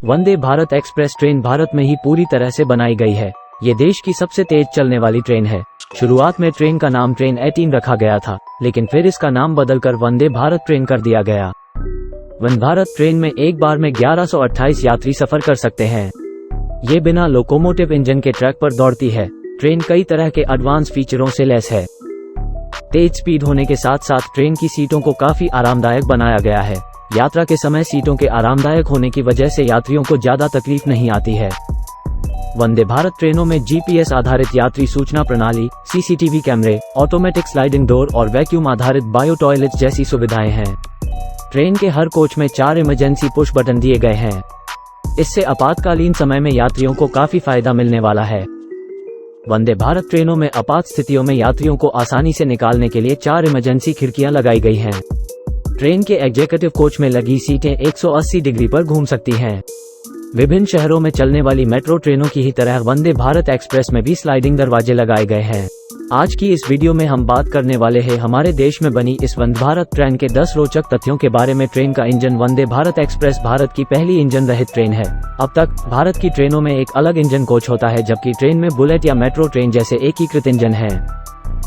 वंदे Bharat express train Bharat में ही पूरी तरह से बनाई गई है। ये देश की सबसे तेज चलने वाली ट्रेन है। शुरुआत में ट्रेन का नाम ट्रेन 18 रखा गया था, लेकिन फिर इसका नाम बदलकर वंदे भारत ट्रेन कर दिया गया। वंदे भारत ट्रेन में एक बार में 1128 यात्री सफर कर सकते हैं। ये बिना लोकोमोटिव इंजन के ट्रैक पर दौड़ती है। ट्रेन कई तरह के एडवांस फीचरों से लैस है। तेज स्पीड होने के साथ साथ ट्रेन की सीटों को काफी आरामदायक बनाया गया है। यात्रा के समय सीटों के आरामदायक होने की वजह से यात्रियों को ज्यादा तकलीफ नहीं आती है। वंदे भारत ट्रेनों में जीपीएस आधारित यात्री सूचना प्रणाली, सीसीटीवी कैमरे, ऑटोमेटिक स्लाइडिंग डोर और वैक्यूम आधारित बायो टॉयलेट जैसी सुविधाएं हैं। ट्रेन के हर कोच में 4 इमरजेंसी पुश बटन दिए गए हैं। इससे आपातकालीन समय में यात्रियों को काफी फायदा मिलने वाला है। वंदे भारत ट्रेनों में आपात स्थितियों में यात्रियों को आसानी से निकालने के लिए 4 इमरजेंसी खिड़कियां लगाई गई हैं। ट्रेन के एग्जीक्यूटिव कोच में लगी सीटें 180 डिग्री पर घूम सकती हैं। विभिन्न शहरों में चलने वाली मेट्रो ट्रेनों की ही तरह वंदे भारत एक्सप्रेस में भी स्लाइडिंग दरवाजे लगाए गए हैं। आज की इस वीडियो में हम बात करने वाले हैं हमारे देश में बनी इस वंदे भारत ट्रेन के 10 रोचक तथ्यों के बारे में। ट्रेन का इंजन। वंदे भारत एक्सप्रेस भारत की पहली इंजन रहित ट्रेन है। अब तक भारत की ट्रेनों में एक अलग इंजन कोच होता है, जबकि ट्रेन में बुलेट या मेट्रो ट्रेन जैसे एकीकृत इंजन है।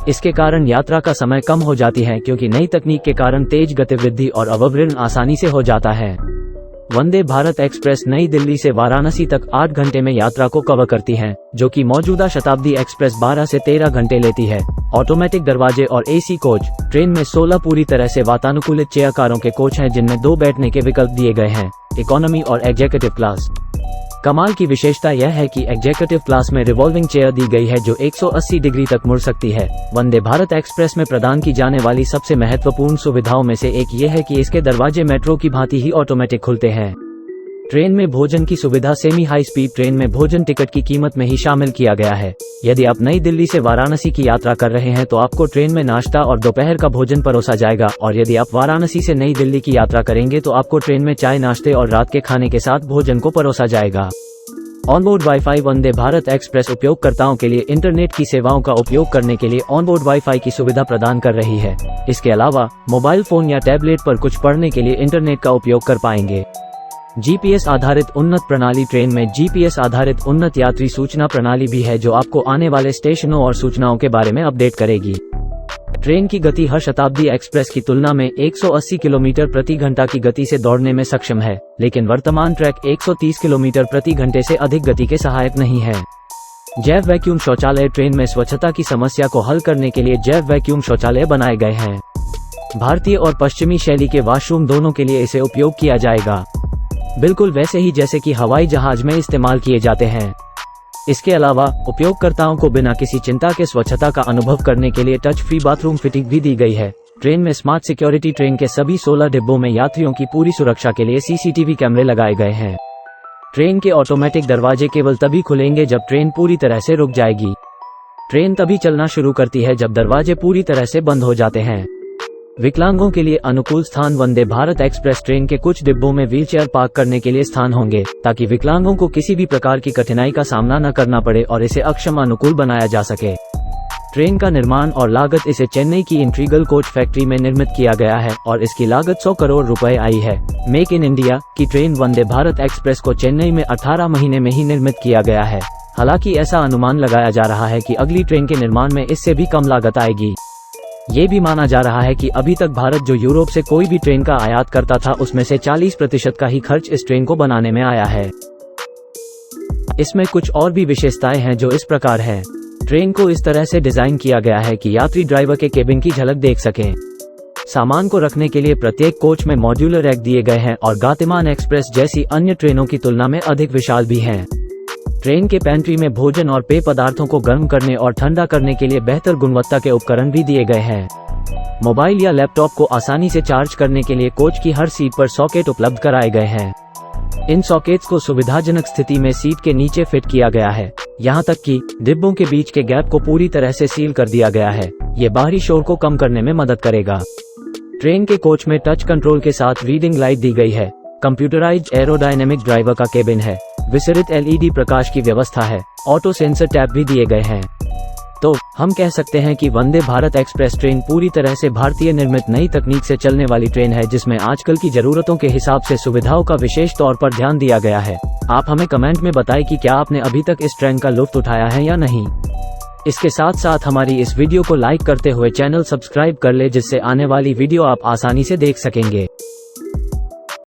इसके कारण यात्रा का समय कम हो जाती है, क्योंकि नई तकनीक के कारण तेज गतिविधि और अवरोहण आसानी से हो जाता है। वंदे भारत एक्सप्रेस नई दिल्ली से वाराणसी तक 8 घंटे में यात्रा को कवर करती है, जो कि मौजूदा शताब्दी एक्सप्रेस 12 से 13 घंटे लेती है। ऑटोमेटिक दरवाजे और एसी कोच। ट्रेन में 16 पूरी तरह से वातानुकूलित चेयर कारों के कोच हैं, जिनमें 2 बैठने के विकल्प दिए गए हैं, इकोनॉमी और एग्जीक्यूटिव क्लास। कमाल की विशेषता यह है कि एग्जीक्यूटिव क्लास में रिवॉल्विंग चेयर दी गई है, जो 180 डिग्री तक मुड़ सकती है। वंदे भारत एक्सप्रेस में प्रदान की जाने वाली सबसे महत्वपूर्ण सुविधाओं में से एक ये है कि इसके दरवाजे मेट्रो की भांति ही ऑटोमेटिक खुलते हैं। ट्रेन में भोजन की सुविधा। सेमी हाई स्पीड ट्रेन में भोजन टिकट की कीमत में ही शामिल किया गया है। यदि आप नई दिल्ली से वाराणसी की यात्रा कर रहे हैं तो आपको ट्रेन में नाश्ता और दोपहर का भोजन परोसा जाएगा, और यदि आप वाराणसी से नई दिल्ली की यात्रा करेंगे तो आपको ट्रेन में चाय, नाश्ते और रात के खाने के साथ भोजन को परोसा जाएगा। Onboard wifi. Vande Bharat express उपयोगकर्ताओं के लिए इंटरनेट की सेवाओं का उपयोग करने के लिए ऑनबोर्ड वाईफाई की सुविधा प्रदान कर रही है। इसके अलावा मोबाइल फोन या टैबलेट पर कुछ पढ़ने के लिए इंटरनेट का उपयोग कर पाएंगे। जीपीएस आधारित उन्नत प्रणाली। ट्रेन में जीपीएस आधारित उन्नत यात्री सूचना प्रणाली भी है, जो आपको आने वाले स्टेशनों और सूचनाओं के बारे में अपडेट करेगी। ट्रेन की गति हर शताब्दी एक्सप्रेस की तुलना में 180 किलोमीटर प्रति घंटा की गति से दौड़ने में सक्षम है, लेकिन वर्तमान ट्रैक 130 किलोमीटर प्रति घंटे से अधिक गति के सहायक नहीं है। जैव वैक्यूम शौचालय। ट्रेन में स्वच्छता की समस्या को हल करने के लिए जैव वैक्यूम शौचालय बनाए गए हैं। भारतीय और पश्चिमी शैली के वॉशरूम दोनों के लिए इसे उपयोग किया जाएगा, बिल्कुल वैसे ही जैसे कि हवाई जहाज में इस्तेमाल किए जाते हैं। इसके अलावा उपयोगकर्ताओं को बिना किसी चिंता के स्वच्छता का अनुभव करने के लिए टच फ्री बाथरूम फिटिंग भी दी गई है। ट्रेन में स्मार्ट सिक्योरिटी। ट्रेन के सभी 16 डिब्बों में यात्रियों की पूरी सुरक्षा के लिए सीसीटीवी कैमरे लगाए गए हैं। ट्रेन के ऑटोमेटिक दरवाजे केवल तभी खुलेंगे जब ट्रेन पूरी तरह से रुक जाएगी। ट्रेन तभी चलना शुरू करती है जब दरवाजे पूरी तरह से बंद हो जाते हैं। विकलांगों के लिए अनुकूल स्थान। वंदे भारत एक्सप्रेस ट्रेन के कुछ डिब्बों में व्हीलचेयर पार्क करने के लिए स्थान होंगे, ताकि विकलांगों को किसी भी प्रकार की कठिनाई का सामना न करना पड़े और इसे अक्षम अनुकूल बनाया जा सके। ट्रेन का निर्माण और लागत। इसे चेन्नई की इंट्रीगल कोच फैक्ट्री में निर्मित किया गया है और इसकी लागत 100 करोड़ रुपए आई है। मेक इन इंडिया की ट्रेन। वंदे भारत एक्सप्रेस को चेन्नई में 18 महीने में ही निर्मित किया गया है। हालांकि ऐसा अनुमान लगाया जा रहा है कि अगली ट्रेन के निर्माण में इससे भी कम लागत आएगी। ये भी माना जा रहा है कि अभी तक भारत जो यूरोप से कोई भी ट्रेन का आयात करता था, उसमें से 40% का ही खर्च इस ट्रेन को बनाने में आया है। इसमें कुछ और भी विशेषताएं हैं जो इस प्रकार हैं। ट्रेन को इस तरह से डिजाइन किया गया है कि यात्री ड्राइवर के केबिन की झलक देख सकें। सामान को रखने के लिए प्रत्येक कोच में मॉड्यूलर रैक दिए गए हैं और गतिमान एक्सप्रेस जैसी अन्य ट्रेनों की तुलना में अधिक विशाल भी हैं। ट्रेन के पैंट्री में भोजन और पेय पदार्थों को गर्म करने और ठंडा करने के लिए बेहतर गुणवत्ता के उपकरण भी दिए गए हैं। मोबाइल या लैपटॉप को आसानी से चार्ज करने के लिए कोच की हर सीट पर सॉकेट उपलब्ध कराए गए हैं। इन सॉकेट्स को सुविधाजनक स्थिति में सीट के नीचे फिट किया गया है। यहाँ तक कि डिब्बों के बीच के गैप को पूरी तरह से सील कर दिया गया है। ये बाहरी शोर को कम करने में मदद करेगा। ट्रेन के कोच में टच कंट्रोल के साथ रीडिंग लाइट दी गई है। कंप्यूटराइज्ड एरोडायनेमिक ड्राइवर का केबिन है। विसरित एलईडी प्रकाश की व्यवस्था है। ऑटो सेंसर टैब भी दिए गए हैं। तो हम कह सकते हैं कि वंदे भारत एक्सप्रेस ट्रेन पूरी तरह से भारतीय निर्मित नई तकनीक से चलने वाली ट्रेन है, जिसमें आजकल की जरूरतों के हिसाब से सुविधाओं का विशेष तौर पर ध्यान दिया गया है। आप हमें कमेंट में बताएं कि क्या आपने अभी तक इस ट्रेन का लुत्फ उठाया है या नहीं। इसके साथ साथ हमारी इस वीडियो को लाइक करते हुए चैनल सब्सक्राइब कर ले, जिससे आने वाली वीडियो आप आसानी से देख सकेंगे।